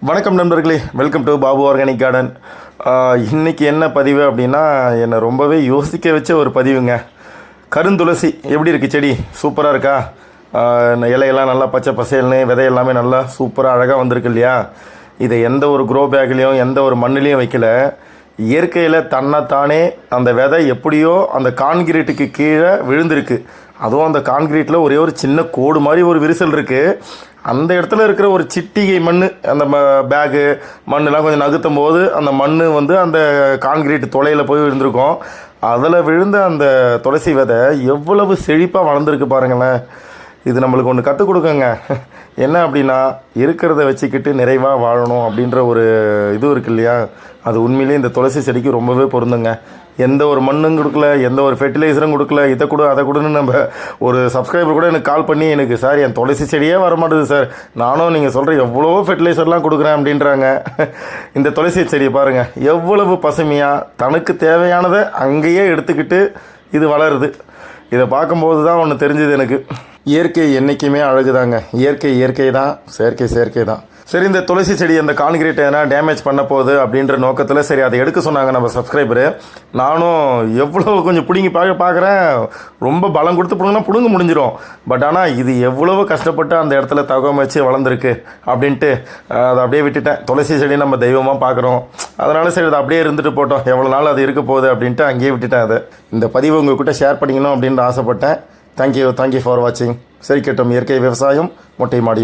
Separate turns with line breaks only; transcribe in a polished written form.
வணக்கம் நண்பர்களே, welcome to Babu organic garden. இன்றைக்கி என்ன பதிவு அப்படின்னா, என்னை ரொம்பவே யோசிக்க வச்ச ஒரு பதிவுங்க. கருந்துளசி எப்படி இருக்குது? செடி சூப்பராக இருக்கா? இலையெல்லாம் நல்லா பச்சை பசேல்னு, விதை எல்லாமே நல்லா சூப்பராக அழகாக வந்திருக்கு இல்லையா? இதை எந்த ஒரு க்ரோ பேக்லேயும் எந்த ஒரு மண்ணிலையும் வைக்கல. இயற்கையில் தன்னைத்தானே அந்த விதை எப்படியோ அந்த கான்கிரீட்டுக்கு கீழே விழுந்திருக்கு. அதுவும் அந்த கான்கிரீட்டில் ஒரே ஒரு சின்ன கோடு மாதிரி ஒரு விரிசல் இருக்குது. அந்த இடத்துல இருக்கிற ஒரு சிட்டிகை மண், அந்த பேகு மண்ணெலாம் கொஞ்சம் நகுத்தும் போது அந்த மண் வந்து அந்த கான்கிரீட் துளையில் போய் விழுந்திருக்கும். அதில் விழுந்த அந்த துளசி விதை எவ்வளவு செழிப்பாக வளர்ந்துருக்கு பாருங்களேன். இது நம்மளுக்கு ஒன்று கற்றுக் கொடுக்குங்க. என்ன அப்படின்னா, இருக்கிறத வச்சுக்கிட்டு நிறைவாக வாழணும் அப்படின்ற ஒரு இது இருக்கு இல்லையா? அது உண்மையிலேயே இந்த துளசி செடிக்கு ரொம்பவே பொருந்துங்க. எந்த ஒரு மண்ணும் கொடுக்கல, எந்த ஒரு ஃபெர்டிலைசரும் கொடுக்கல. இதை கொடு அதை கொடுன்னு நம்ம ஒரு சப்ஸ்கிரைபர் கூட எனக்கு கால் பண்ணி, எனக்கு சார் என் துளசி செடியே வரமாட்டேது சார், நானும் நீங்கள் சொல்கிற எவ்வளோ ஃபெர்டிலைசர்லாம் கொடுக்குறேன் அப்படின்றாங்க. இந்த துளசி செடியை பாருங்கள், எவ்வளவு பசுமையாக தனக்கு தேவையானதை அங்கேயே எடுத்துக்கிட்டு இது வளருது. இதை பார்க்கும்போது தான் ஒன்று தெரிஞ்சுது எனக்கு. இயற்கை என்றைக்குமே அழகுதாங்க. இயற்கை தான், செயற்கை தான். சரி, இந்த துளசி செடி அந்த கான்கிரீட் எதனா டேமேஜ் பண்ண போகுது அப்படின்ற நோக்கத்தில் சரி அதை எடுக்க சொன்னாங்க நம்ம சப்ஸ்கிரைபரு. நானும் எவ்வளோ கொஞ்சம் பிடுங்கி பார்க்குறேன். ரொம்ப பலம் கொடுத்து பிடுங்கன்னா பிடுங்க முடிஞ்சிடும். பட் ஆனால் இது எவ்வளவு கஷ்டப்பட்டு அந்த இடத்துல தகவல் வச்சு வளர்ந்துருக்கு அப்படின்ட்டு அதை அப்படியே விட்டுட்டேன். துளசி செடி நம்ம தெய்வமாக பார்க்குறோம், அதனால் சரி அதை அப்படியே இருந்துட்டு போட்டோம், எவ்வளோ நாள் அது இருக்க போகுது அப்படின்ட்டு அங்கேயே விட்டுட்டேன். அதை இந்த பதிவு உங்கள்கிட்ட ஷேர் பண்ணிக்கணும் அப்படின்னு ஆசைப்பட்டேன். தேங்க்யூ ஃபார் வாட்சிங். சரி, கேட்டோம். இயற்கை விவசாயம், மொட்டை மாடியில்.